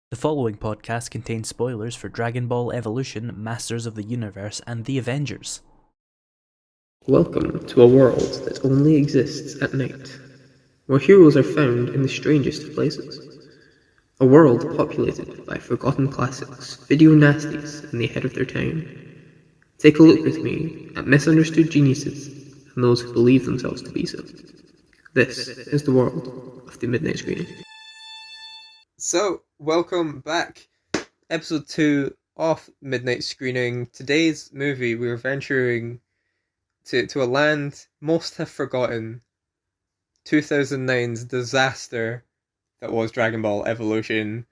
The following podcast contains spoilers for Dragon Ball Evolution, Masters of the Universe, and The Avengers. Welcome to a world that only exists at night, where heroes are found in the strangest of places. A world populated by forgotten classics, video nasties, and the ahead of their time. Take a look with me at misunderstood geniuses and those who believe themselves to be so. This is the world of the Midnight Screening. So, welcome back. Episode 2 of Midnight Screening. Today's movie, we're venturing to a land most have forgotten. 2009's disaster that was Dragon Ball Evolution.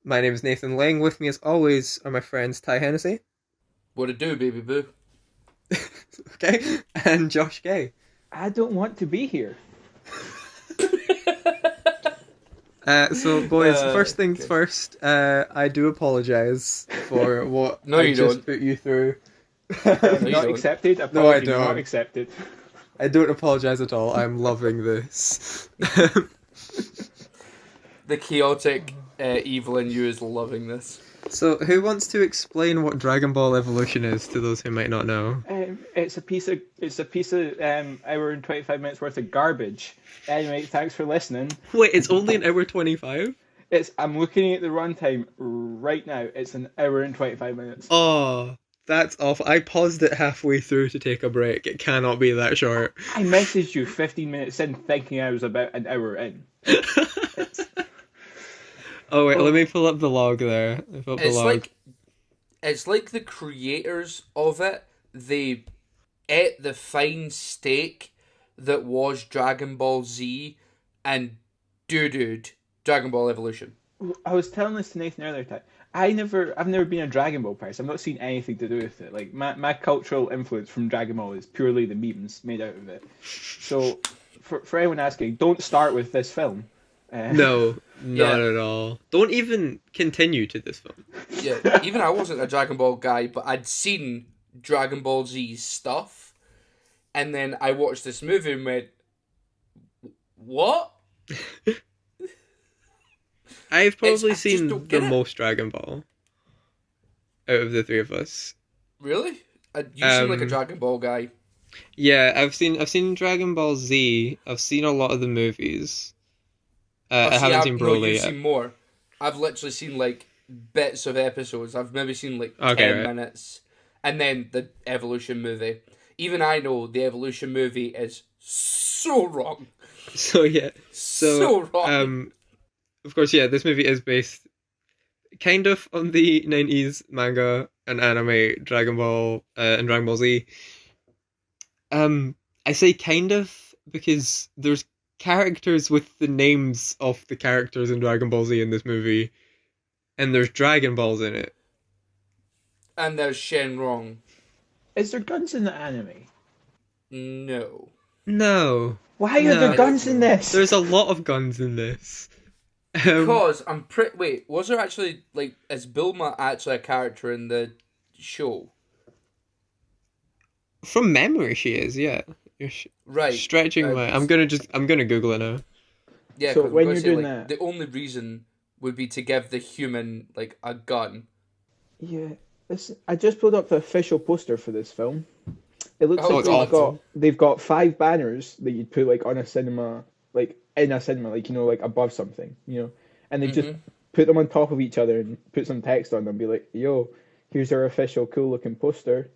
My name is Nathan Lang. With me, as always, are my friends Ty Hennessy. What it do, baby boo? Okay, and Josh Gay. I don't want to be here. So, boys, first things first, I do apologise for what No, I you just don't. put you through. Not don't. accepted. No, I Apology don't. Not accepted. I don't apologise at all. I'm loving this. The chaotic evil in you is loving this. So, who wants to explain what Dragon Ball Evolution is to those who might not know? It's a piece of hour and 25 minutes worth of garbage. Anyway, thanks for listening. Wait, it's only an hour 25? I'm looking at the runtime right now. It's an hour and 25 minutes. Oh, that's awful. I paused it halfway through to take a break. It cannot be that short. I messaged you 15 minutes in thinking I was about an hour in. Oh wait, let me pull up the log there. It's like the creators of it, they ate the fine steak that was Dragon Ball Z and doo-dooed Dragon Ball Evolution. I was telling this to Nathan earlier. I've never been a Dragon Ball person. I've not seen anything to do with it. Like my cultural influence from Dragon Ball is purely the memes made out of it. So, for anyone asking, don't start with this film. No, not at all. Don't even continue to this film. Yeah, even I wasn't a Dragon Ball guy, but I'd seen Dragon Ball Z stuff, and then I watched this movie and went, what? I've probably I just seen don't the get it. most Dragon Ball out of the three of us. Really? You seem like a Dragon Ball guy. Yeah, I've seen Dragon Ball Z. I've seen a lot of the movies. I haven't seen No, Broly you've yet. seen more. I've literally seen like bits of episodes. I've maybe seen like Okay, 10 right. minutes. And then the Evolution movie. Even I know the Evolution movie is so wrong. So yeah, So wrong. Of course, yeah, this movie is based kind of on the 90s manga and anime Dragon Ball and Dragon Ball Z. I say kind of because there's characters with the names of the characters in Dragon Ball Z in this movie, and there's Dragon Balls in it. And there's Shenrong. Is there guns in the anime? No. No. Why are No, there guns in this? There's a lot of guns in this. Because I'm pretty... Wait, was there actually, like, is Bulma actually a character in the show? From memory, she is, yeah. You're Right. stretching my... I'm gonna Google it now. Yeah, So 'cause I'm when gonna you're say, doing like, that- the only reason would be to give the human, like, a gun. Yeah, I just pulled up the official poster for this film. It looks Oh, like it's awful. they've got 5 banners that you'd put like on a cinema, like in a cinema, like like above something, and they just put them on top of each other and put some text on them, be like, "Yo, here's our official cool looking poster."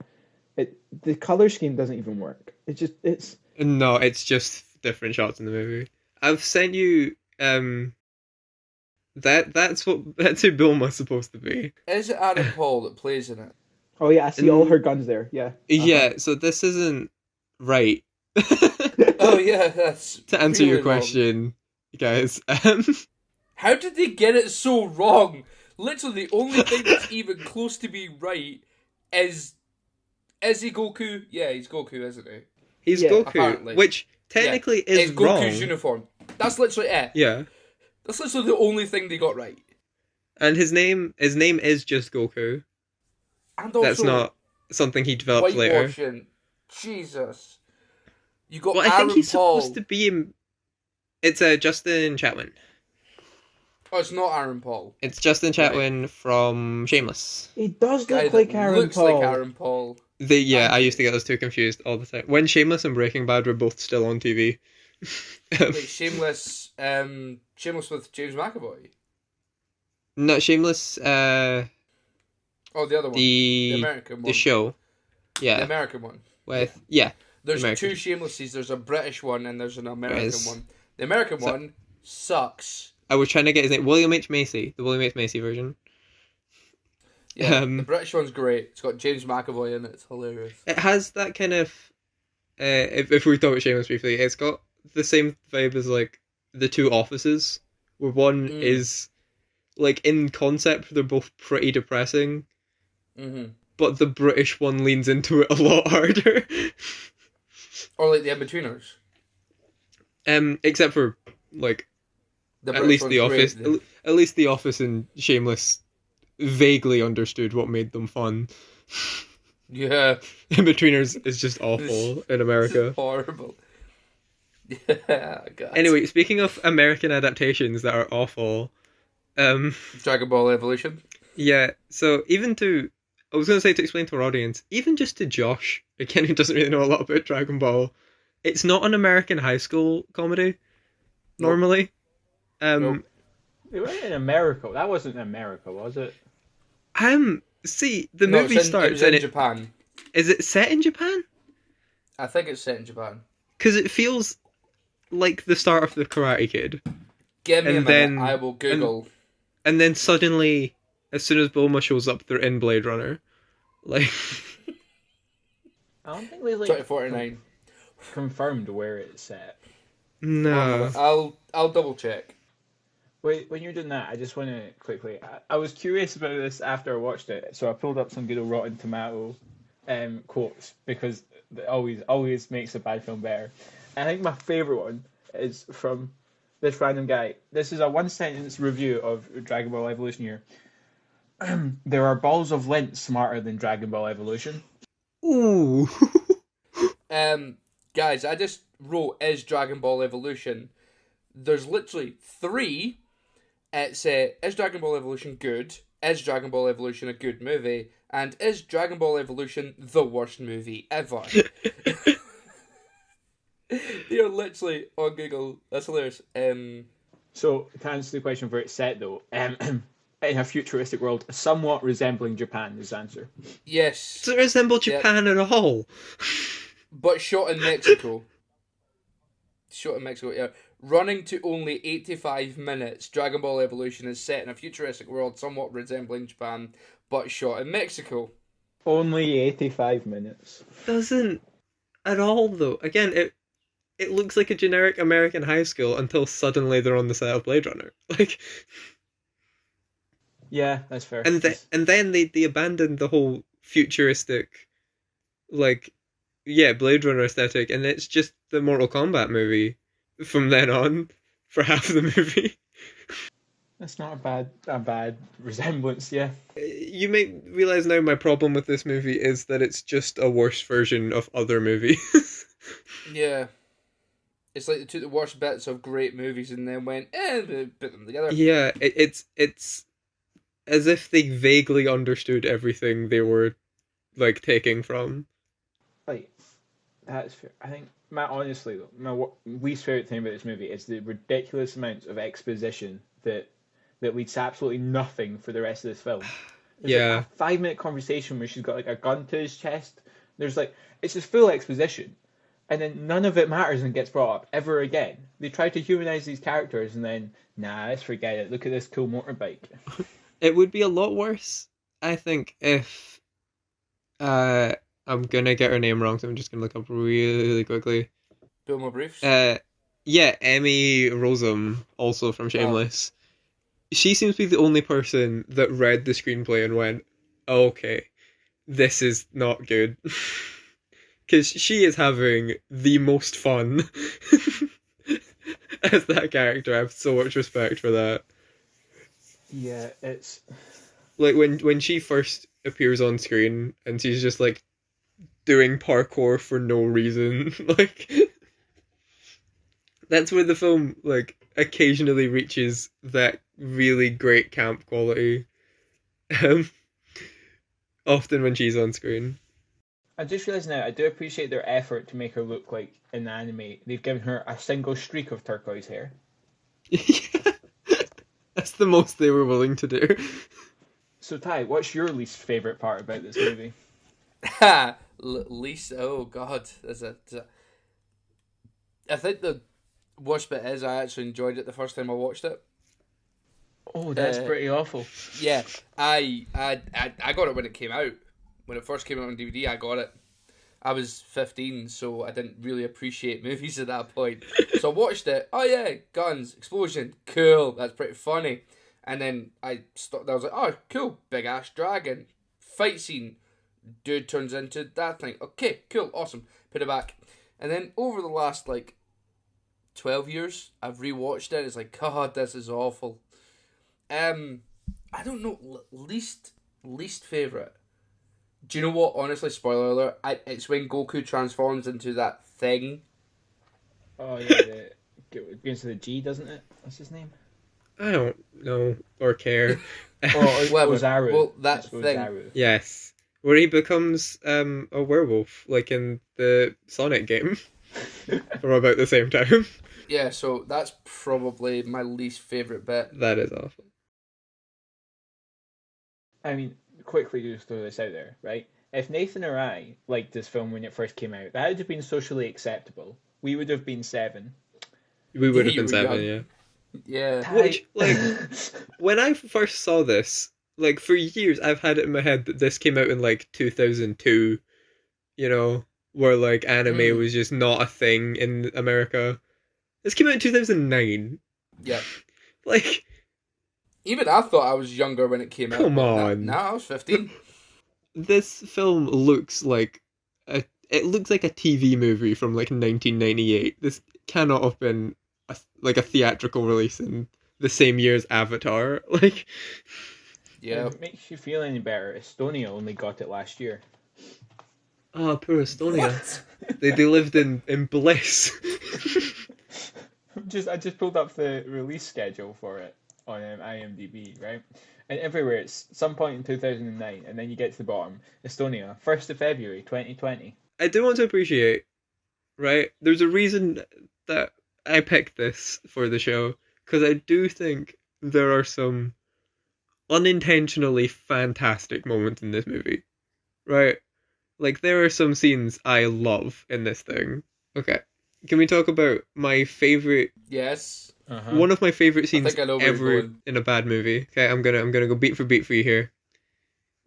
The color scheme doesn't even work. It's No, it's just different shots in the movie. I've sent you that's who Bulma's supposed to be. Is it Adam Paul that plays in it? oh yeah, I see all her guns there. Yeah, Yeah, so this isn't right. Oh, yeah, that's... To answer really your wrong. question, guys. How did they get it so wrong? Literally, the only thing that's even close to being right is he Goku? Yeah, he's Goku, isn't he? He's Yeah, Goku, apparently. which technically is it's Goku's wrong. uniform. That's literally it. Yeah. That's literally the only thing they got right. And his name is just Goku. And also, That's not something he developed later. whitewashing. Jesus. You got Well, I Aaron think he's Paul. supposed to be it's Justin Chatwin. Oh, it's not Aaron Paul. It's Justin Chatwin from Shameless. He does Guy look that like Aaron looks Paul. like Aaron Paul. I used to get those two confused all the time. When Shameless and Breaking Bad were both still on TV. Wait, Shameless. Shameless with James McAvoy. No, Shameless. Oh, the other one, the American one, the show. Yeah. the American one. With There's American. two Shamelesses. There's a British one and there's an American is. one. The American one sucks. I was trying to get his name. William H. Macy. The William H. Macy version. Yeah, the British one's great. It's got James McAvoy in it. It's hilarious. It has that kind of. If we talk about Shameless briefly, it's got the same vibe as like the two offices, where one is like in concept they're both pretty depressing, but the British one leans into it a lot harder. Or like the In-Betweeners. Except for like at least the Office. At least the Office and Shameless vaguely understood what made them fun. Yeah. In-Betweeners is just awful in America. Horrible. Yeah, God. Anyway, speaking of American adaptations that are awful, Dragon Ball Evolution. Yeah, so I was going to say to explain to our audience, even just to Josh, again, who doesn't really know a lot about Dragon Ball, it's not an American high school comedy, normally. It wasn't in America. That wasn't in America, was it? See, the movie starts it was in Japan. Is it set in Japan? I think it's set in Japan. Because it feels like the start of the Karate Kid. Give me a minute, I will Google. And then suddenly, as soon as Bulma shows up, they're in Blade Runner. Like, I don't think they 2049 confirmed where it's set. No. I'll double check. Wait, when you're doing that, I just want to quickly. I was curious about this after I watched it, so I pulled up some good old Rotten Tomato quotes because it always makes a bad film better. And I think my favorite one is from this random guy. This is a one-sentence review of Dragon Ball Evolution here. There are balls of lint smarter than Dragon Ball Evolution. Ooh. Guys, I just wrote is Dragon Ball Evolution. There's literally 3. It's is Dragon Ball Evolution good? Is Dragon Ball Evolution a good movie? And is Dragon Ball Evolution the worst movie ever? You're literally on Google. That's hilarious. So, to answer the question where it's set, though, in a futuristic world, somewhat resembling Japan is the answer. Yes. Does it resemble Japan at all? But shot in Mexico. Yeah. Running to only 85 minutes, Dragon Ball Evolution is set in a futuristic world somewhat resembling Japan, but shot in Mexico. Only 85 minutes. Doesn't at all, though. Again, it looks like a generic American high school until suddenly they're on the set of Blade Runner. Like, yeah, that's fair. And then they abandoned the whole futuristic, like, Blade Runner aesthetic, and it's just the Mortal Kombat movie from then on for half the movie. That's not a bad resemblance, yeah. You may realize now my problem with this movie is that it's just a worse version of other movies. Yeah. It's like they took the worst bits of great movies and then went, they put them together. Yeah, it's as if they vaguely understood everything they were, like, taking from. Like, that's fair. I think, honestly, though, my least favourite thing about this movie is the ridiculous amounts of exposition that leads to absolutely nothing for the rest of this film. There's like a 5-minute conversation where she's got like a gun to his chest. There's like, it's just full exposition. And then none of it matters and gets brought up ever again. They try to humanize these characters and then, let's forget it. Look at this cool motorbike. It would be a lot worse, I think, if I'm gonna get her name wrong, so I'm just gonna look up really quickly. Bill Briefs? Emmy Rossum, also from Shameless. She seems to be the only person that read the screenplay and went, okay, this is not good. Because she is having the most fun as that character. I have so much respect for that. Yeah, it's... Like, when she first appears on screen, and she's just, like, doing parkour for no reason, like... That's where the film like occasionally reaches that really great camp quality. Um, often when she's on screen. I just realised now, I do appreciate their effort to make her look like in the anime. They've given her a single streak of turquoise hair. Yeah. That's the most they were willing to do. So, Ty, what's your least favourite part about this movie? Least, oh god, I think the worst bit is I actually enjoyed it the first time I watched it. Oh, that's pretty awful. Yeah, I got it when it came out. When it first came out on DVD, I got it. I was 15, so I didn't really appreciate movies at that point. So I watched it. Oh yeah, guns, explosion, cool. That's pretty funny. And then I stopped. I was like, oh, cool, big ass dragon, fight scene. Dude turns into that thing. Okay, cool, awesome. Put it back. And then over the last 12 years, I've rewatched it. It's like, God, this is awful. I don't know. Least favorite. Do you know what? Honestly, spoiler alert. It's when Goku transforms into that thing. Oh yeah, it begins with a G, doesn't it? What's his name? I don't know or care. Ozaru. Well, that It's thing. Ozaru. Yes. Where he becomes a werewolf, like in the Sonic game. From about the same time. Yeah, so that's probably my least favorite bit. That is awful. I mean, quickly just throw this out there, right? If Nathan or I liked this film when it first came out, that would have been socially acceptable. We would have been 7. We would have You been were 7, young. yeah. Yeah. Which, when I first saw this, for years I've had it in my head that this came out in 2002, where anime was just not a thing in America. This came out in 2009. Yeah. Even I thought I was younger when it came out. Come on. No, I was 15. This film looks like a TV movie from 1998. This cannot have been a theatrical release in the same year as Avatar. Yeah. If it makes you feel any better, Estonia only got it last year. Oh, poor Estonia. They lived in bliss. I just pulled up the release schedule for it on IMDb, right? And everywhere it's some point in 2009, and then you get to the bottom, Estonia, 1st of February 2020. I do want to appreciate, right? There's a reason that I picked this for the show, because I do think there are some unintentionally fantastic moments in this movie, right? There are some scenes I love in this thing. Okay, can we talk about my favorite? Yes. Uh-huh. One of my favorite scenes I know where ever you're going. in a bad movie. Okay, I'm gonna go beat for beat for you here.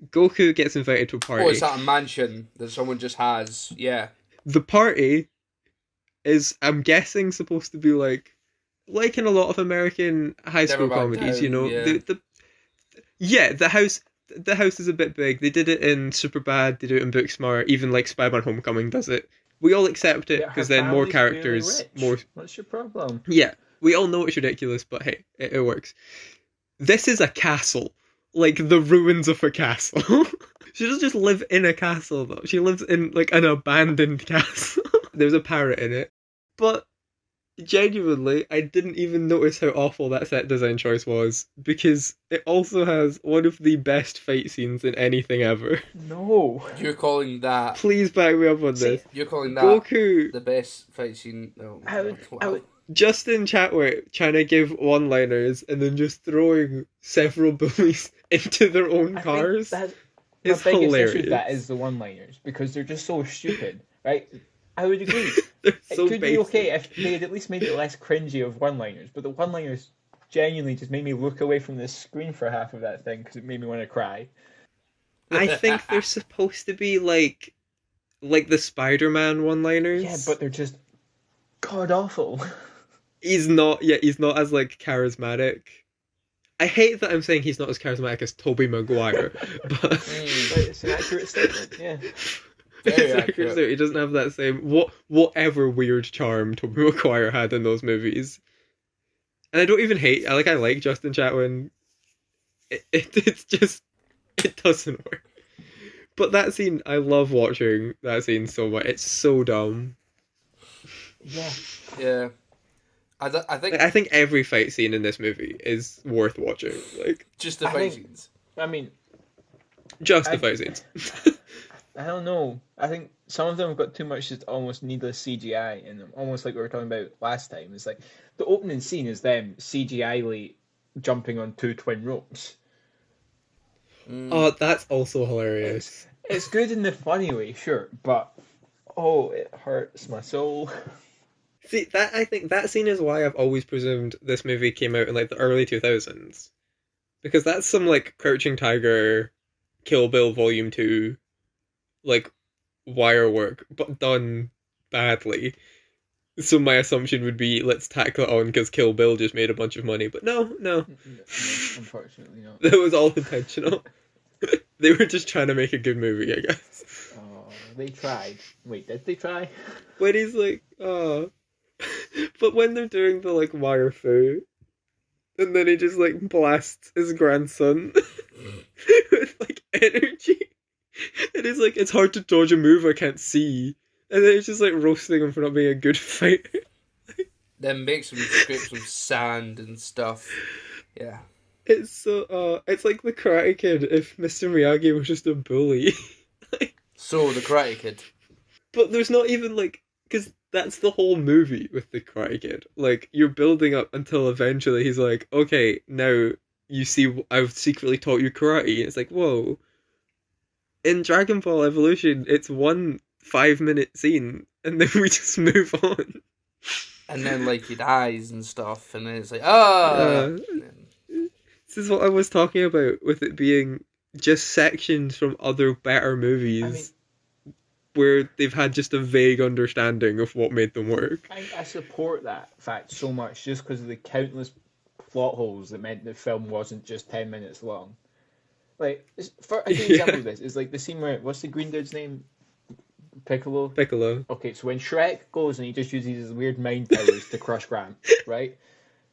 Goku gets invited to a party. Oh, it's at a mansion that someone just has. Yeah. The party is, I'm guessing, supposed to be like in a lot of American high school Never Back comedies, Down, yeah. The house is a bit big. They did it in Superbad, they do it in Booksmart, even Spider-Man Homecoming does it. We all accept it because then more characters, more. What's your problem? Yeah, we all know it's ridiculous, but hey, it works. This is a castle, the ruins of a castle. She doesn't just live in a castle though. She lives in an abandoned castle. There's a parrot in it, but genuinely, I didn't even notice how awful that set design choice was, because it also has one of the best fight scenes in anything ever. No. You're calling that... Please back me up on this. You're calling that Goku, the best fight scene... Oh, Justin Chatwin trying to give one-liners and then just throwing several bullies into their own cars. The biggest issue with that is the one-liners, because they're just so stupid, right? I would agree. It could be okay if they had at least made it less cringy of one-liners, but the one-liners genuinely just made me look away from the screen for half of that thing because it made me want to cry. I think they're supposed to be like the Spider-Man one-liners. Yeah, but they're just god-awful. He's not as charismatic. I hate that I'm saying he's not as charismatic as Tobey Maguire, but it's an accurate statement, yeah. Very accurate. He doesn't have that same whatever weird charm Tobey Maguire had in those movies. And I don't even hate. I like Justin Chatwin. It's just, it doesn't work. But that scene, I love watching that scene so much. It's so dumb. Yeah. Yeah. I think I think every fight scene in this movie is worth watching. Like, just the I fight think- scenes. I mean, just the I- fight scenes. I don't know. I think some of them have got too much just almost needless CGI in them, almost like we were talking about last time. It's like the opening scene is them CGI-ly jumping on two twin ropes. Oh, that's also hilarious. It's good in the funny way, sure, but oh, it hurts my soul. See, that I think that scene is why I've always presumed this movie came out in like the early 2000s. Because that's some like Crouching Tiger, Kill Bill Volume 2, like wire work, but done badly. So my assumption would be let's tack that on because Kill Bill just made a bunch of money. But no, No, unfortunately not. that was all intentional. They were just trying to make a good movie, I guess. Oh, they tried. Wait, did they try? When he's like, oh. But when they're doing the like wire fu, and then he just like blasts his grandson with like energy. And he's like, it's hard to dodge a move I can't see. And then he's just like roasting him for not being a good fighter. Then makes him scrape some sand and stuff. Yeah. It's so it's like the Karate Kid if Mr. Miyagi was just a bully. So the Karate Kid. But there's not even like, because that's the whole movie with the Karate Kid. Like, you're building up until eventually he's like, okay, now you see I've secretly taught you karate. And it's like, whoa. In Dragon Ball Evolution, it's 1 5-minute scene, and then we just move on. And then like he dies and stuff, and then it's like, ah. This is what I was talking about with it being just sections from other better movies where they've had just a vague understanding of what made them work. I support that fact so much just because of the countless plot holes that meant the film wasn't just 10 minutes long. Like, for a good example of this is like the scene where, what's the green dude's name? Piccolo? Piccolo. Okay, so when Shrek goes and he just uses his weird mind powers to crush Grant, right?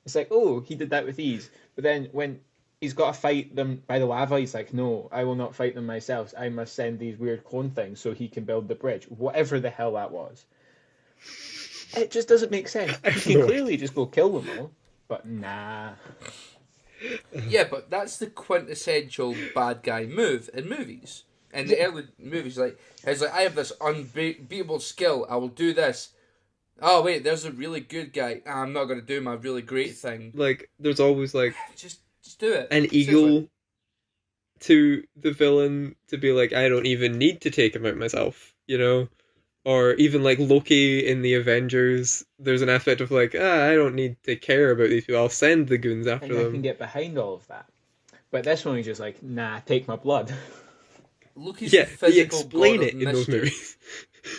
It's like, oh, he did that with ease. But then when he's got to fight them by the lava, he's like, no, I will not fight them myself. I must send these weird clone things so he can build the bridge. Whatever the hell that was. It just doesn't make sense. He can clearly just go kill them all, but nah. Yeah, but that's the quintessential bad guy move in movies. In the early movies, like, it's like, I have this unbeatable skill, I will do this. Oh, wait, there's a really good guy. I'm not going to do my really great thing. Like, there's always, like, Just do it. an ego to the villain to be like, I don't even need to take him out myself, you know? Or even, like, Loki in the Avengers, there's an aspect of, like, I don't need to care about these people, I'll send the goons after And I them. can get behind all of that. But this one, he's just like, nah, take my blood. Loki's Yeah, the they physical explain god it of in those mischief. movies.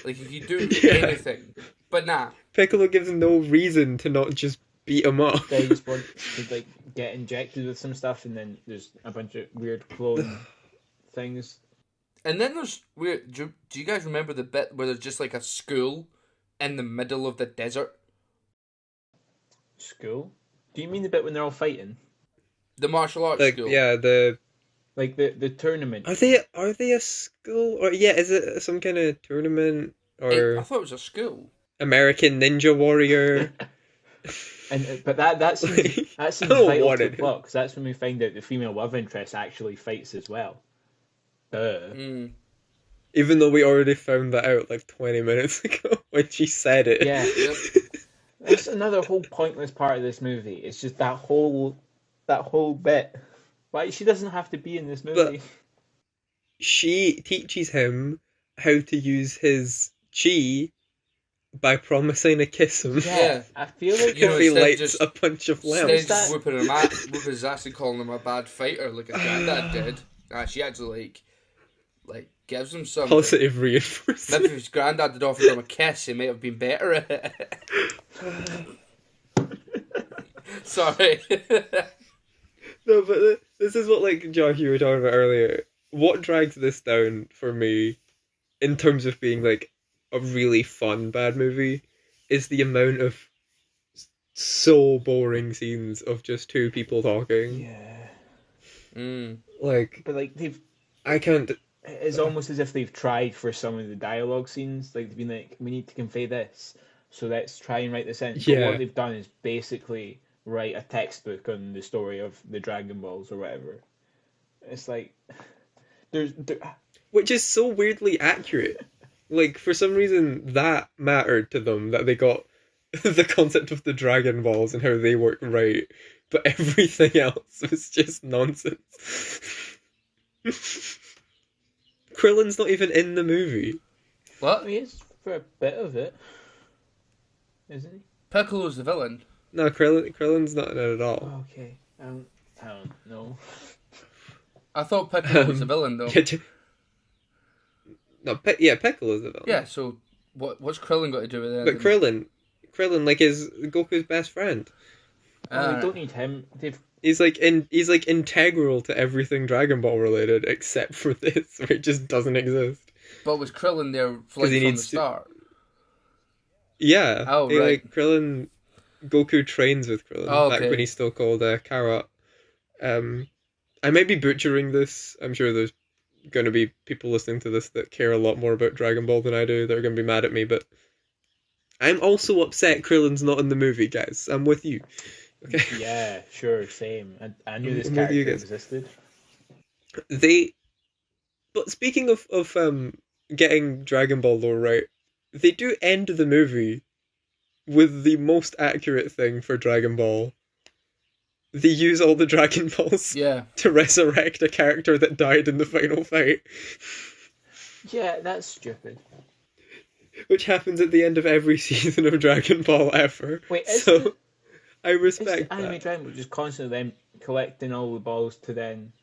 Like, he can do Yeah. anything. But nah. Piccolo gives no reason to not just beat him up. They just want to like get injected with some stuff, and then there's a bunch of weird clone things. And then there's weird. Do you guys remember the bit where there's just like a school in the middle of the desert? School? Do you mean the bit when they're all fighting? The martial arts Like, school. yeah, Like the tournament? Are they a school? Or, yeah, is it some kind of tournament? Or I thought it was a school. American Ninja Warrior? But that seems I vital don't to want the it. plot, because that's when we find out the female love interest actually fights as well. Even though we already found that out like 20 minutes ago when she said it. Yeah. Yep. That's another whole pointless part of this movie. It's just that whole bit. Why she doesn't have to be in this movie? But she teaches him how to use his chi by promising to kiss him. Yeah. I feel like You know, If he instead lights just- a bunch of Instead lamps. of just whooping his ass and calling him a bad fighter like his granddad did. She actually like gives him something. Positive reinforcement. Maybe if his granddad had offered him a kiss, he might have been better at it. Sorry. No, but this is what, like, Josh, you were talking about earlier. What drags this down for me, in terms of being, like, a really fun bad movie, is the amount of so boring scenes of just two people talking. yeah. Like, But like I can't... it's almost as if they've tried for some of the dialogue scenes. Like they've been like, we need to convey this. so let's try and write this in. But Yeah. what they've done is basically write a textbook on the story of the Dragon Balls or whatever. It's like there, Which is so weirdly accurate. Like, for some reason, that mattered to them, that they got the concept of the Dragon Balls and how they work right, but everything else was just nonsense. Krillin's not even in the movie. What? he is for a bit of it, isn't he? Piccolo's the villain. No, Krillin's not in it at all. Okay, I don't know. I thought Piccolo was the villain, though. No, Piccolo's the villain. Yeah, so what's Krillin got to do with it? But Krillin, like, is Goku's best friend. Oh, they don't need him. He's like integral to everything Dragon Ball related, except for this, where it just doesn't exist. But was Krillin there from the start? Yeah. Oh, right. Like, Goku trains with Krillin back when he's still called Carrot. I may be butchering this. I'm sure there's going to be people listening to this that care a lot more about Dragon Ball than I do. They're going to be mad at me, but I'm also upset Krillin's not in the movie, guys. I'm with you. Okay. Yeah, sure, same. I knew this I'm with you character guys. existed. But speaking of getting Dragon Ball lore right, they do end the movie with the most accurate thing for Dragon Ball. They use all the Dragon Balls to resurrect a character that died in the final fight. Yeah, that's stupid. Which happens at the end of every season of Dragon Ball ever. Wait, I respect the anime that. Dragon Ball just constantly them collecting all the balls to then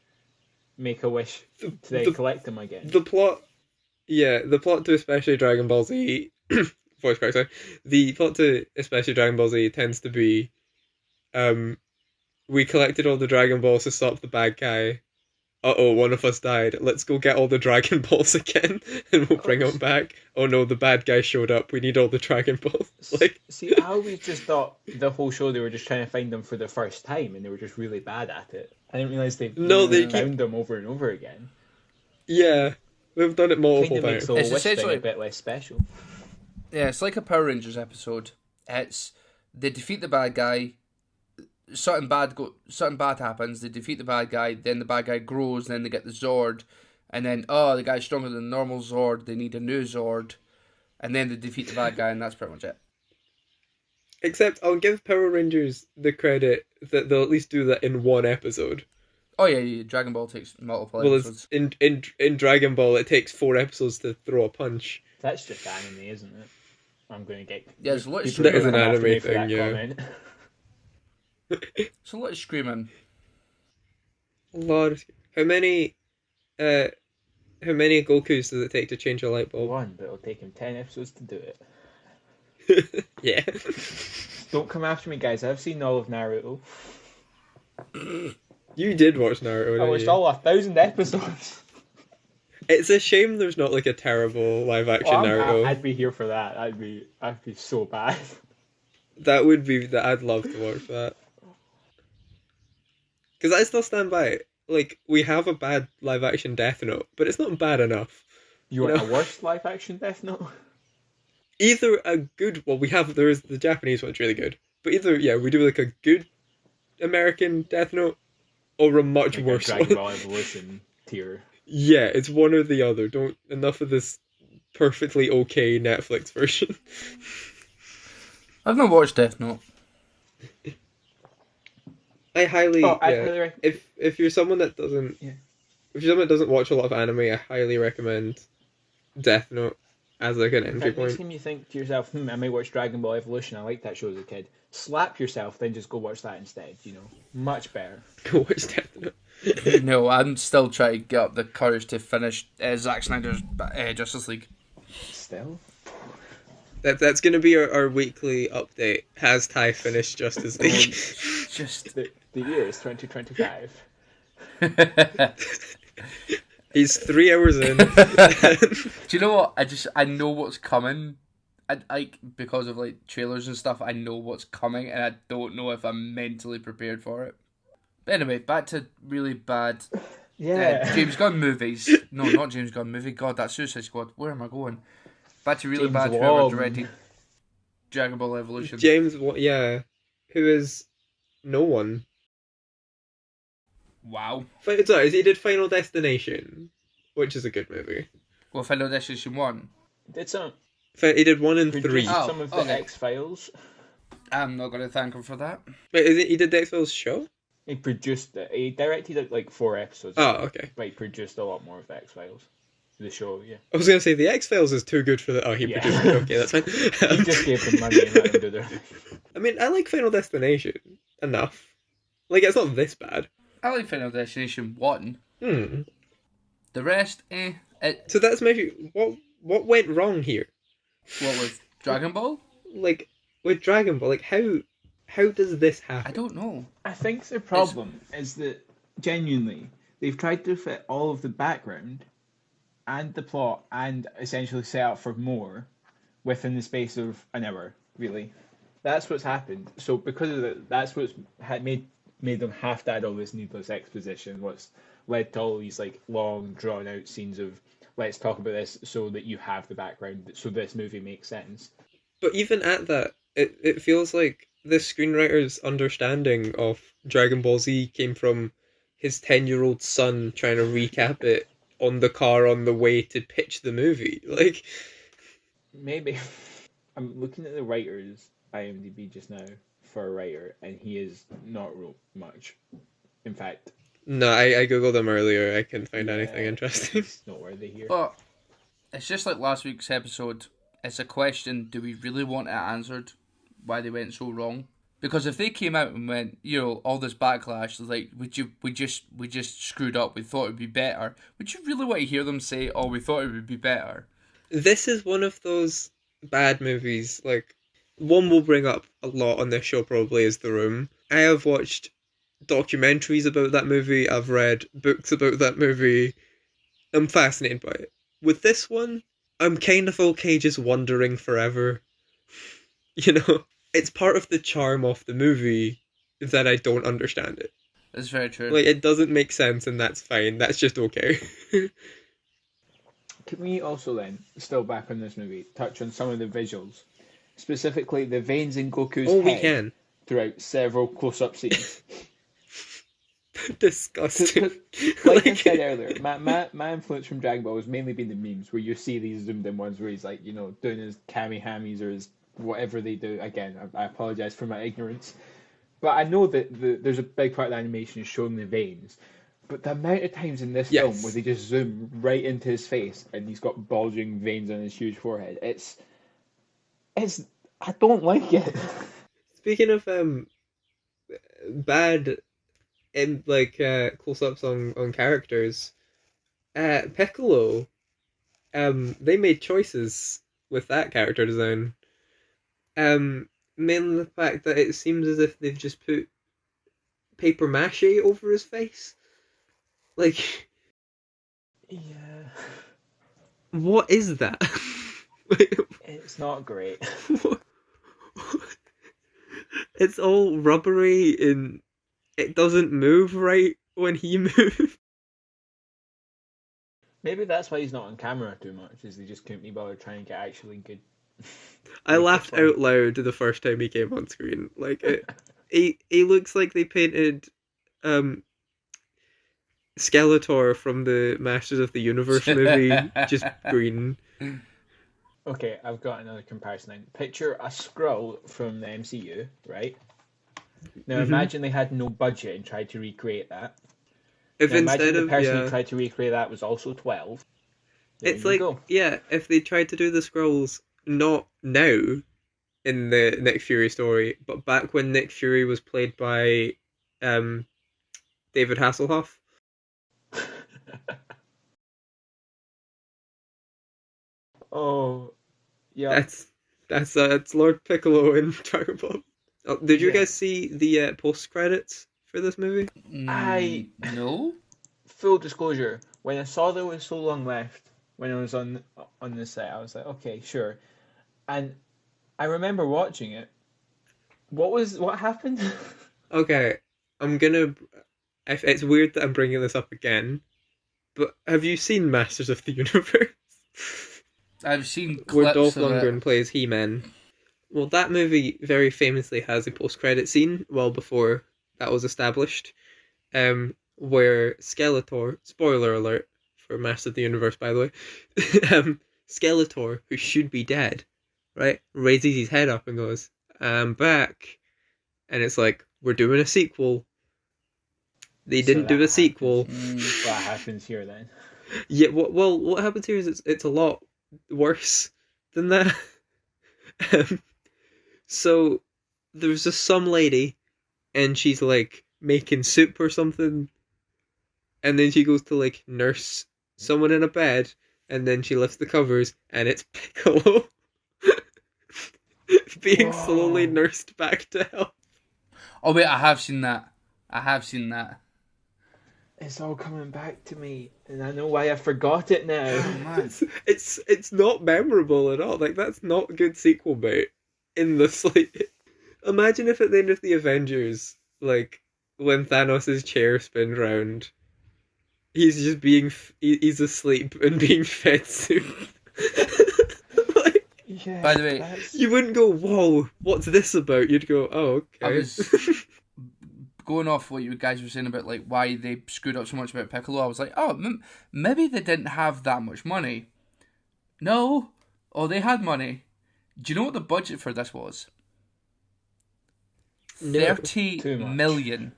make a wish to then collect them again? The plot to especially Dragon Ball Z voice crack, sorry. The plot to especially Dragon Ball Z tends to be we collected all the Dragon Balls to stop the bad guy. Uh-oh, one of us died. Let's go get all the Dragon Balls again, and we'll bring them back. Oh no, the bad guy showed up. We need all the Dragon Balls. Like, see, I always just thought the whole show they were just trying to find them for the first time, and they were just really bad at it. I didn't realize they found them over and over again. Yeah, they've done it multiple Kind of makes times. the whole wish thing a bit less special. Yeah, it's like a Power Rangers episode. It's they defeat the bad guy. Something bad happens. They defeat the bad guy. Then the bad guy grows. Then they get the Zord, and then the guy's stronger than the normal Zord. They need a new Zord, and then they defeat the bad guy, and that's pretty much it. Except I'll give Power Rangers the credit that they'll at least do that in one episode. Oh yeah, Dragon Ball takes multiple episodes. In Dragon Ball, it takes 4 episodes to throw a punch. That's just anime, isn't it? I'm going to get... Yeah, there's a lot of That is an screaming. anime thing, yeah. It's a lot of screaming. A lot of... How many Gokus does it take to change a light bulb? 1, but it'll take him 10 episodes to do it. Yeah. Don't come after me, guys. I've seen all of Naruto. You did watch Naruto, I watched all 1,000 episodes. It's a shame there's not like a terrible live action Naruto. I'd be here for that. I'd be so bad. That would be that. I'd love to watch that. Because I still stand by it. Like, we have a bad live action Death Note, but it's not bad enough. You want a worse live action Death Note? Either a good, there is the Japanese one's really good, but either we do like a good American Death Note or a much like worse a Dragon one. Ball Evolution tier. Yeah, it's one or the other. Enough of this perfectly okay Netflix version. I've not watched Death Note. I highly recommend. If you're someone that doesn't watch a lot of anime, I highly recommend Death Note as like an entry point. Next time you think to yourself, I might watch Dragon Ball Evolution. I liked that show as a kid. Slap yourself, then just go watch that instead. Much better. Go watch Death Note. No, I'm still trying to get up the courage to finish Zack Snyder's Justice League. Still. That's going to be our weekly update. Has Ty finished Justice League? Just the year is 2025. He's 3 hours in. Do you know what? I know what's coming. Because of like trailers and stuff, I know what's coming, and I don't know if I'm mentally prepared for it. But anyway, back to really bad. James Gunn movies. No, not James Gunn movie. God, that's Suicide Squad. Where am I going? Back to really James bad Wan. whoever directed. Dragon Ball Evolution. James, yeah, who is no one. Wow. Sorry, he did Final Destination, which is a good movie. Well, Final Destination 1. Did some He did 1 and 3. produced Oh, some of the okay. X-Files. I'm not going to thank him for that. Wait, is it he did the X-Files show? He produced it. He directed like 4 episodes. Oh, okay. But he produced a lot more of the X-Files. The show, yeah. I was going to say, the X-Files is too good for the... Oh, he Yeah. produced it. Okay, that's fine. He just gave them money and let them do their thing. I mean, I like Final Destination enough. Like, it's not this bad. I like Final Destination 1. Hmm. The rest, So that's maybe... What went wrong here? What with Dragon Ball? Like, with Dragon Ball, like, how does this happen? I don't know. I think the problem is that, genuinely, they've tried to fit all of the background and the plot and essentially set up for more within the space of an hour, really. That's what's happened. So because of that, that's what's made them have to add all this needless exposition, what's led to all these like long, drawn-out scenes of let's talk about this so that you have the background, so this movie makes sense. But even at that, it feels like the screenwriter's understanding of Dragon Ball Z came from his 10-year-old son trying to recap it on the car on the way to pitch the movie. Like, maybe. I'm looking at the writer's IMDb just now for a writer, and he is not wrote much. In fact, no, I googled him earlier. I couldn't find anything interesting. It's noteworthy here. But it's just like last week's episode. It's a question: do we really want it answered? Why they went so wrong? Because if they came out and went, all this backlash, like, we just screwed up. We thought it'd be better. Would you really want to hear them say, "Oh, we thought it would be better"? This is one of those bad movies. Like, one we'll bring up a lot on this show probably is The Room. I have watched documentaries about that movie. I've read books about that movie. I'm fascinated by it. With this one, I'm kind of okay just wondering forever. It's part of the charm of the movie that I don't understand it. That's very true. Like, it doesn't make sense, and that's fine. That's just okay. Can we also then, still back on this movie, touch on some of the visuals? Specifically, the veins in Goku's head we can. throughout several close-up scenes. Disgusting. Like I said earlier, my influence from Dragon Ball has mainly been the memes where you see these zoomed in ones where he's like, doing his kami-hamis or his whatever they do. Again, I apologize for my ignorance. But I know that there's a big part of the animation showing the veins. But the amount of times in this film where they just zoom right into his face and he's got bulging veins on his huge forehead, it's I don't like it. Speaking of bad in close-ups on characters, Piccolo, they made choices with that character design. Mainly the fact that it seems as if they've just put paper mache over his face. Like, Yeah. What is that? It's not great. It's all rubbery and it doesn't move right when he moves. Maybe that's why he's not on camera too much, is they just couldn't be bothered trying to get actually good. I laughed out loud the first time he came on screen. Like, he looks like they painted Skeletor from the Masters of the Universe movie, just green. Okay, I've got another comparison then. Picture a Skrull from the MCU, right? Now imagine they had no budget and tried to recreate that. If now, instead imagine of the person who tried to recreate that was also 12. It's like, go. If they tried to do the Skrulls not now in the Nick Fury story, but back when Nick Fury was played by David Hasselhoff. Oh, yeah. That's Lord Piccolo in Dragon Ball. Oh, did you guys see the post credits for this movie? No. Full disclosure, when I saw there was so long left when I was on the set, I was like, okay, sure. And I remember watching it. What happened? Okay, it's weird that I'm bringing this up again, but have you seen Masters of the Universe? I've seen clips where Dolph of Lundgren it. plays He-Man. Well, that movie very famously has a post-credit scene well before that was established, where Skeletor, spoiler alert for Master of the Universe, by the way, Skeletor, who should be dead, right, raises his head up and goes, "I'm back," and it's like, we're doing a sequel. They So didn't do that a sequel. What happens here then? Yeah, what happens here is it's a lot worse than that. So there's just some lady, and she's like making soup or something, and then she goes to like nurse someone in a bed, and then she lifts the covers, and it's Piccolo being slowly Whoa. nursed back to health. Oh wait, I have seen that. I have seen that. It's all coming back to me, and I know why I forgot it now. Oh man. It's not memorable at all. Like, that's not good sequel bait in the like. Imagine if at the end of the Avengers, like when Thanos' chair spins round, he's just he's asleep and being fed soup. Like, Yeah. By the way, you wouldn't go, "Whoa, what's this about?" You'd go, "Oh, okay." I was going off what you guys were saying about like why they screwed up so much about Piccolo. I was like, oh, maybe they didn't have that much money. No, oh, they had money. Do you know what the budget for this was? No. 30 Too much. million.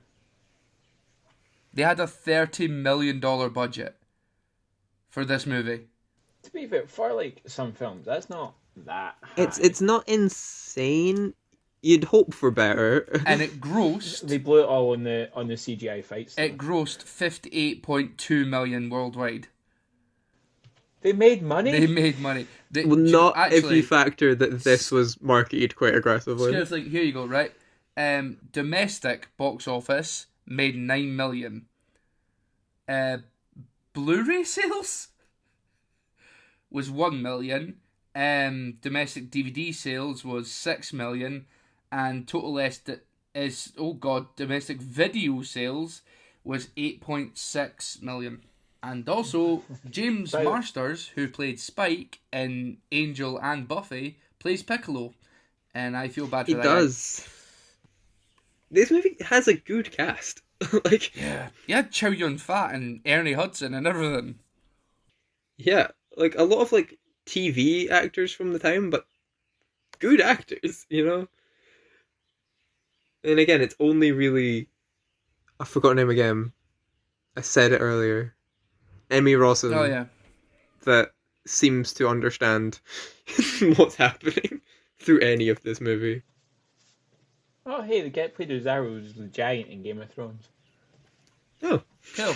They had a $30 million budget for this movie. To be fair, for like some films, that's not that high. It's not insane. You'd hope for better. And it grossed. They blew it all on the CGI fights. It grossed 58.2 million worldwide. They made money. They made money. Well, not if you factor that this was marketed quite aggressively. It's like, here you go, right? Domestic box office made 9 million. Blu-ray sales was 1 million. Domestic DVD sales was 6 million. And total domestic video sales was 8.6 million. And also, James Marsters, who played Spike in Angel and Buffy, plays Piccolo. And I feel bad for that. He does. This movie has a good cast. Like, yeah. You had Chow Yun-fat and Ernie Hudson and everything. Yeah, like a lot of like TV actors from the time, but good actors, you know? And again, it's only really... I forgot her name again. I said it earlier. Emmy Rossum. Oh, yeah. That seems to understand what's happening through any of this movie. Oh, hey, the guy played Ozaru's the giant in Game of Thrones. Oh. Cool.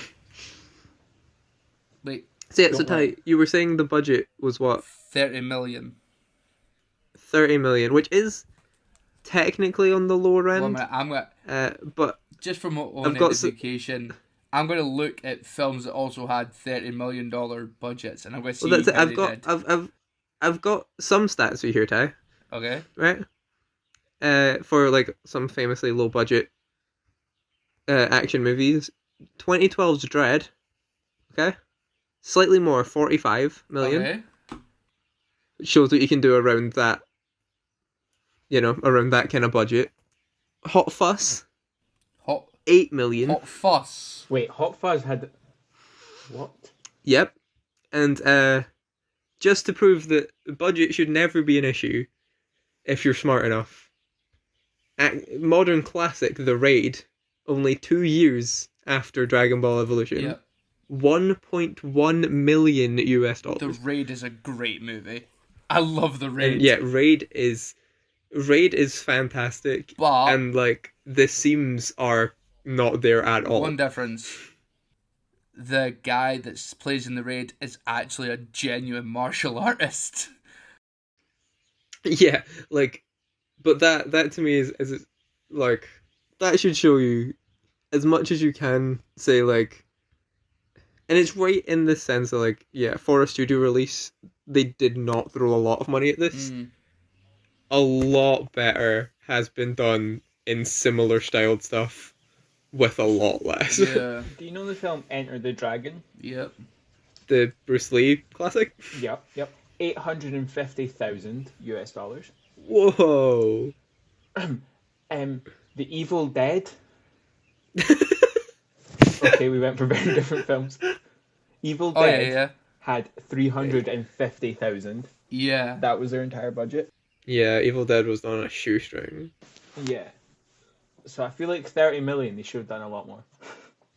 Wait. So Ty, you were saying the budget was what? 30 million. 30 million, which is technically on the lower end. Well, I'm gonna, but just from my own education, I'm going to look at films that also had $30 million budgets, and I'm going to see how they did. I've got some stats for you here, Ty. Okay. Right? For like some famously low budget action movies. 2012's Dread. Okay? Slightly more, 45 million. Okay. It shows what you can do around that, around that kind of budget. Hot Fuss. 8 million. Hot Fuss. Wait, Hot Fuzz had... What? Yep. And just to prove that budget should never be an issue if you're smart enough. Modern classic, The Raid, only 2 years after Dragon Ball Evolution. Yep. $1.1 million US. The Raid is a great movie. I love The Raid. And yeah, Raid is fantastic. But and like the seams are not there at all. One difference. The guy that plays in The Raid is actually a genuine martial artist. Yeah, like, but that to me is like, that should show you as much as you can say, like, and it's right in the sense that, like, yeah, for a studio release, they did not throw a lot of money at this. A lot better has been done in similar styled stuff with a lot less. Yeah. Do you know the film Enter the Dragon? Yep. The Bruce Lee classic? Yep. $850,000 US. Whoa. The Evil Dead. Okay, we went for very different films. Evil Oh yeah, Dead yeah, had 350,000. yeah. That was their entire budget. Yeah, Evil Dead was on a shoestring. Yeah. So I feel like 30 million, they should have done a lot more.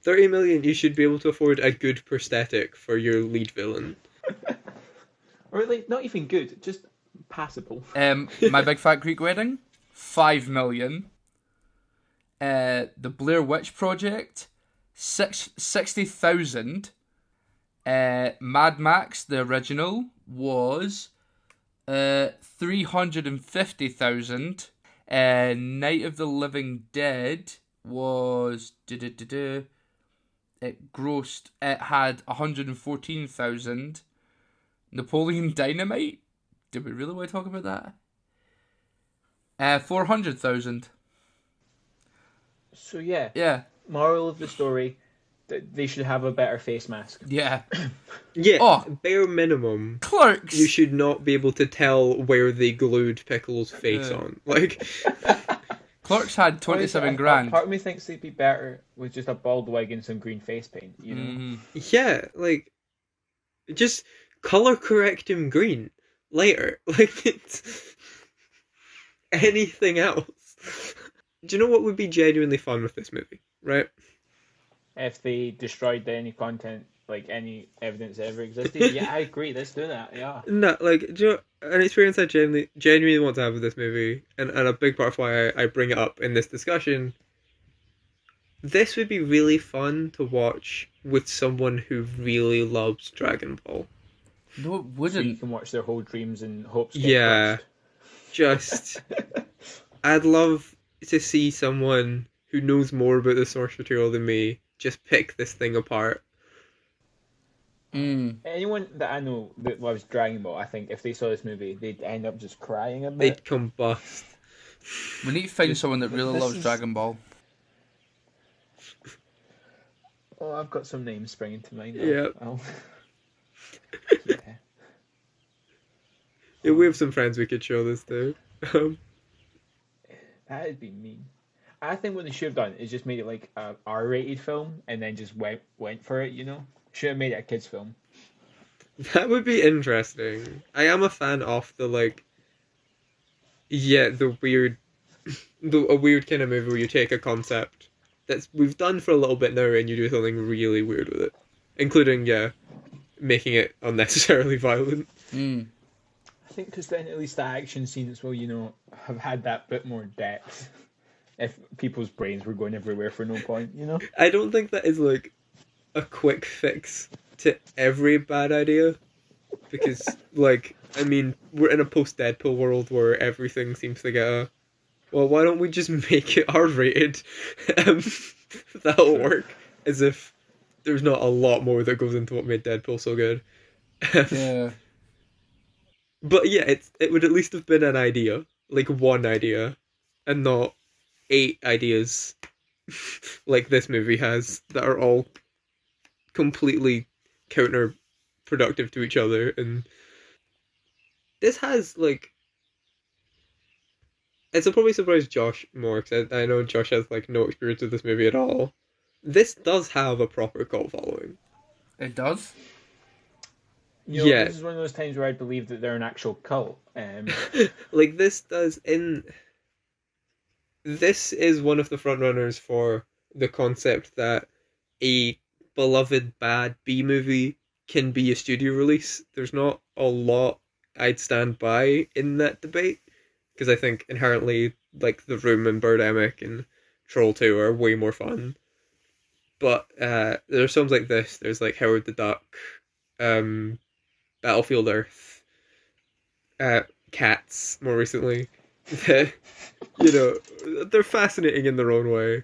30 million, you should be able to afford a good prosthetic for your lead villain. Or like, not even good, just passable. My Big Fat Greek Wedding, 5 million. The Blair Witch Project, 60,000. Mad Max, the original, was 350,000. Night of the Living Dead was it grossed. It had 114,000. Napoleon Dynamite. Did we really want to talk about that? 400,000. So yeah, Yeah, moral of the story, they should have a better face mask. yeah. Yeah, Oh. bare minimum. Clerks. You should not be able to tell where they glued Piccolo's face Yeah. on. Like, Clerks had 27 grand. Part of me thinks they'd be better with just a bald wig and some green face paint, you know? Mhm. yeah, like, just color correct him green later. Like, it's anything else. Do you know what would be genuinely fun with this movie, right? If they destroyed any content, like any evidence that ever existed, yeah, I agree. Let's do that. Yeah. No, like, do you know, an experience I genuinely want to have with this movie, and a big part of why I bring it up in this discussion, this would be really fun to watch with someone who really loves Dragon Ball. No, it So you wouldn't. can watch their whole dreams and hopes get Yeah. crushed. Just, I'd love to see someone who knows more about the source material than me just pick this thing apart. Anyone that I know that loves Dragon Ball, I think if they saw this movie, they'd end up just crying a They'd bit. combust. We need to find someone that really This loves is- Dragon Ball. Oh, I've got some names springing to mind. Yeah. Yeah. Yeah, we have some friends we could show this to. That'd be mean. I think what they should have done is just made it like a R-rated film and then just went for it, you know? Should have made it a kids film. That would be interesting. I am a fan of the, like, yeah, the weird, a weird kind of movie where you take a concept that's we've done for a little bit now and you do something really weird with it, including making it unnecessarily violent. I think because then at least the action scenes will, you know, have had that bit more depth. If people's brains were going everywhere for no point, you know? I don't think that is like a quick fix to every bad idea, because like I mean we're in a post Deadpool world where everything seems to get a well, why don't we just make it R-rated? That'll work. As if there's not a lot more that goes into what made Deadpool so good. Yeah. But yeah, it would at least have been an idea, like one idea, and not 8 ideas like this movie has that are all completely counterproductive to each other. And this has like it'll probably surprise Josh more because I know Josh has like no experience with this movie at all. This does have a proper cult following. It does? You know, Yeah. this is one of those times where I believe that they're an actual cult. Like this does in this is one of the frontrunners for the concept that a beloved bad B movie can be a studio release. There's not a lot I'd stand by in that debate because I think inherently like The Room and Birdemic and Troll 2 are way more fun. But there's films like this. There's like Howard the Duck, Battlefield Earth, Cats more recently. That, you know, they're fascinating in their own way.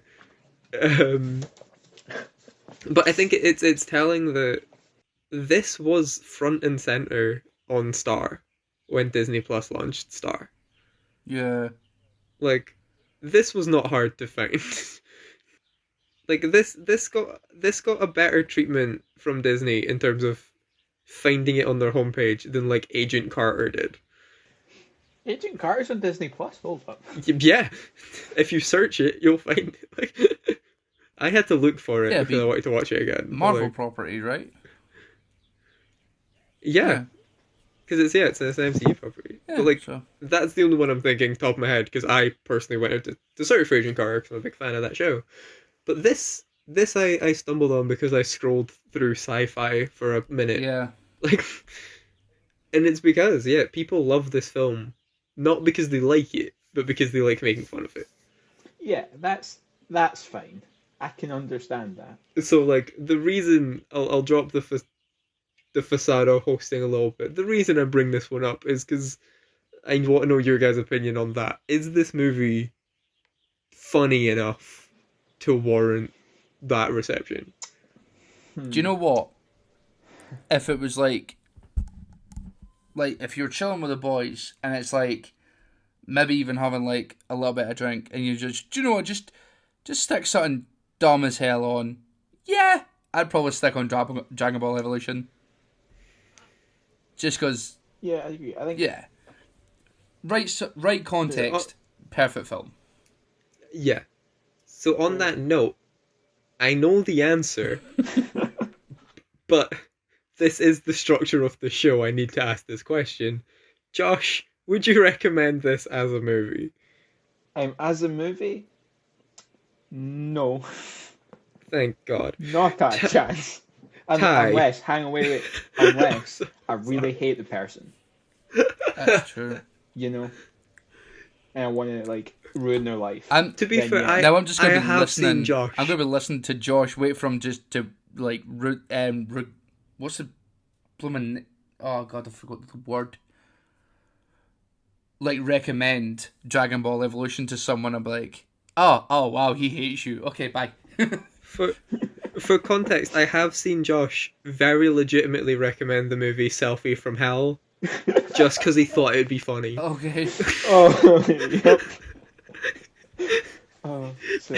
But I think it's telling that this was front and center on Star when Disney Plus launched Star. Yeah. Like, this was not hard to find. Like this got a better treatment from Disney in terms of finding it on their homepage than like Agent Carter did. Agent Carter's on Disney Plus. Hold up. Yeah, if you search it, you'll find it. Like, I had to look for it Yeah, because I wanted to watch it again. But, Marvel like, property, right? yeah, because it's an MCU property. Yeah, But like, so that's the only one I'm thinking top of my head because I personally went out to search for Agent Carter because I'm a big fan of that show. But this I stumbled on because I scrolled through sci-fi for a minute. yeah. Like, and it's because people love this film, not because they like it, but because they like making fun of it. Yeah, that's fine. I can understand that. So like the reason I'll drop the facade hosting a little bit. The reason I bring this one up is because I want to know your guys' opinion on that. Is this movie funny enough to warrant that reception? Do you know what? If it was like if you're chilling with the boys and it's like maybe even having like a little bit of drink and you just, do you know what? Just stick something dumb as hell on. Yeah, I'd probably stick on Dragon Ball Evolution. Just because, Yeah, I agree. I think yeah, right context, perfect film. Yeah. So on that note, I know the answer, but this is the structure of the show. I need to ask this question. Josh, would you recommend this as a movie? as a movie, no, Thank God. not a chance. Ty. Unless, hang on, wait, unless I really hate the person, That's true. you know, and I want to like ruin their life. To be Then, fair, yeah. Now I'm just going I to be have listening. seen Josh. I'm going to be listening to Josh. Wait for him just to like what's the blooming? Oh God, I forgot the word. Like recommend Dragon Ball Evolution to someone. I'm like, oh wow, he hates you. Okay, bye. For context, I have seen Josh very legitimately recommend the movie Selfie from Hell just because he thought it'd be funny. Okay. Oh, yep. So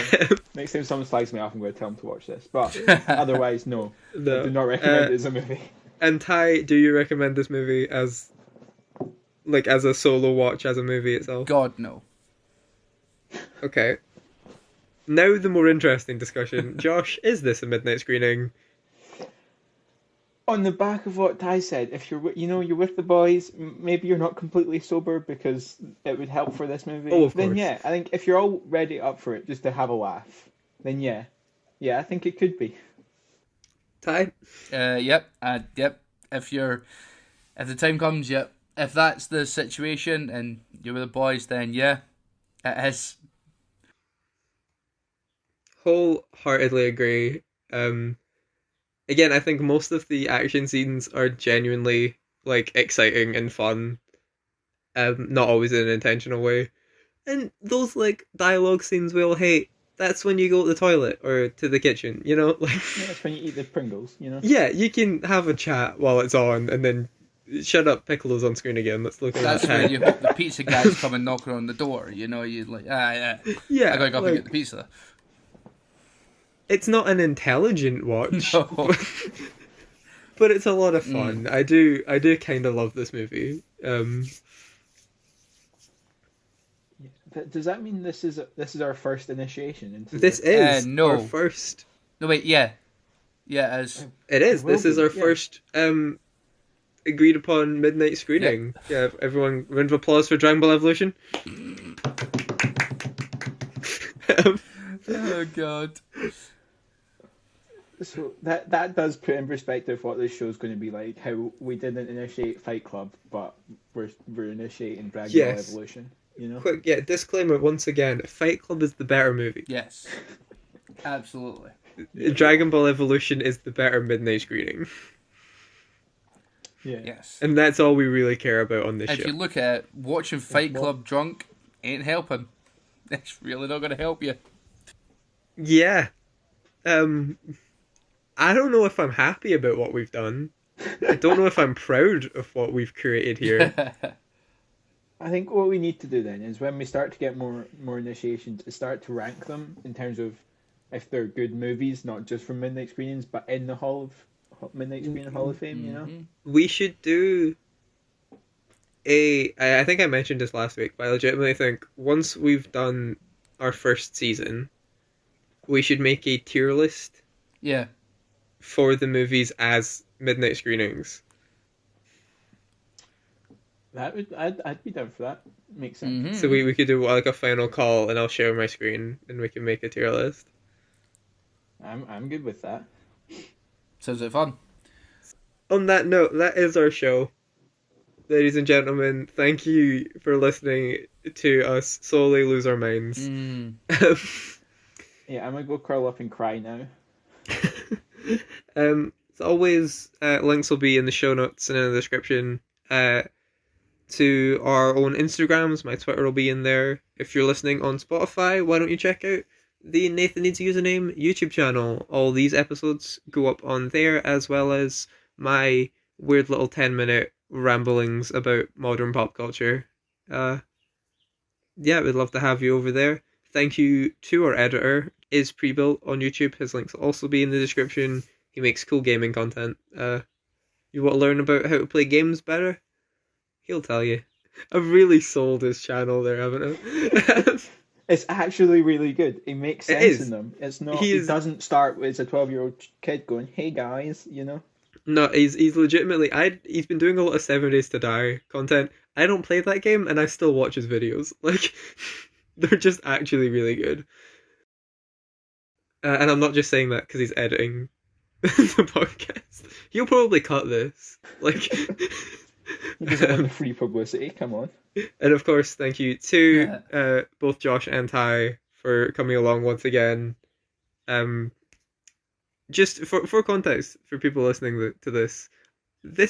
next time someone slags me off, I'm going to tell them to watch this. But otherwise, no. No. I do not recommend it as a movie. And Ty, do you recommend this movie as a solo watch as a movie itself? God no. Okay. Now the more interesting discussion. Josh, is this a midnight screening? On the back of what Ty said, if you're you're with the boys, maybe you're not completely sober because it would help for this movie. Oh, of then course. yeah, I think if you're all ready up for it just to have a laugh, then yeah, I think it could be. Ty? Yep. If the time comes, yep. If that's the situation and you're with the boys, then yeah, it is. Wholeheartedly agree. Again, I think most of the action scenes are genuinely like exciting and fun. Not always in an intentional way. And those like dialogue scenes we all hate. That's when you go to the toilet or to the kitchen, like Yeah, that's when you eat the Pringles, yeah, you can have a chat while it's on and then shut up, Piccolo's on screen again. Let's look at That's that. where you hope the pizza guys come and knock on the door. You're like, yeah. Yeah, I gotta go up like, and get the pizza. It's not an intelligent watch, No. but it's a lot of fun. I do kind of love this movie. Does that mean this is our first initiation into This is no. our first. No, wait, yeah. Yeah, it is. It is. will This is be, our yeah. first agreed upon midnight screening. Yeah, everyone, round of applause for Dragon Ball Evolution. Oh, God. So that does put in perspective what this show's going to be like. How we didn't initiate Fight Club, but we're initiating Dragon Ball Yes. Evolution. Quick, disclaimer once again: Fight Club is the better movie. Yes. Absolutely. Dragon Ball Evolution is the better midnight screening, Yeah. Yes. and that's all we really care about on this If show. you look at it, watching Fight well- Club drunk ain't helping. It's really not going to help you. Yeah. I don't know if I'm happy about what we've done. I don't know if I'm proud of what we've created here. I think what we need to do then is when we start to get more initiations, is start to rank them in terms of if they're good movies, not just from Midnight Screenings, but in the Midnight Screening Hall of Fame. We should do... I think I mentioned this last week, but I legitimately think once we've done our first season, we should make a tier list Yeah. for the movies as midnight screenings. I'd be down for that. Makes sense. Mm-hmm. So we could do like a final call, and I'll share my screen, and we can make a tier list. I'm good with that. Sounds like fun. On that note, that is our show. Ladies and gentlemen, thank you for listening to us solely lose our minds. Mm. Yeah, I'm gonna go curl up and cry now. As always, links will be in the show notes and in the description to our own Instagrams. My Twitter will be in there. If you're listening on Spotify, why don't you check out the Nathan Needs a Username YouTube channel? All these episodes go up on there, as well as my weird little 10-minute ramblings about modern pop culture. Yeah, we'd love to have you over there. Thank you to our editor, IzPrebuilt on YouTube. His links will also be in the description. He makes cool gaming content. You want to learn about how to play games better? He'll tell you. I've really sold his channel there, haven't I? It's actually really good. It makes It sense is. in them. It's not. He It is- doesn't start with a 12-year-old kid going, "Hey guys," you know. No, he's legitimately. He's been doing a lot of 7 Days to Die content. I don't play that game, and I still watch his videos. Like, they're just actually really good. And I'm not just saying that because he's editing the podcast. He'll probably cut this. Like, He doesn't want the free publicity. Come on. and of course, thank you to both Josh and Ty for coming along once again. Just for context, for people listening to this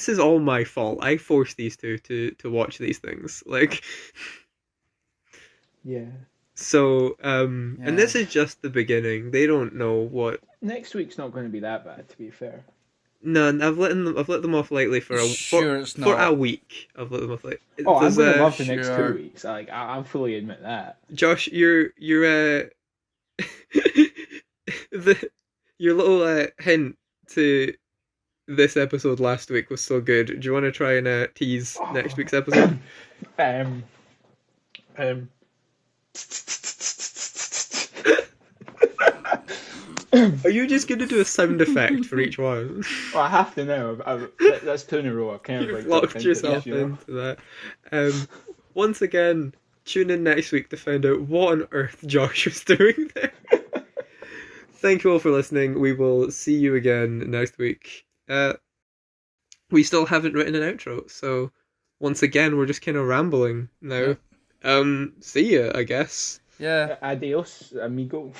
is all my fault. I forced these two to watch these things. Like, Yeah. so, and this is just the beginning. They don't know what. Next week's not going to be that bad, to be fair. No, I've let them off lightly for It's for not. a week. I've let them off lightly. Oh, I'm going to love the Sure. next 2 weeks. Like, I fully admit that. Josh, your your little hint to this episode last week was so good. Do you want to try and tease next week's episode? Um. Are you just going to do a sound effect for each one? Well, I have to know. That's 2 in a row. I've kind of You've like locked into yourself this, you know? into that. Once again, tune in next week to find out what on earth Josh was doing there. Thank you all for listening. We will see you again next week. We still haven't written an outro, so once again, we're just kind of rambling now. Yeah. See ya, I guess. Yeah. Adios, amigo.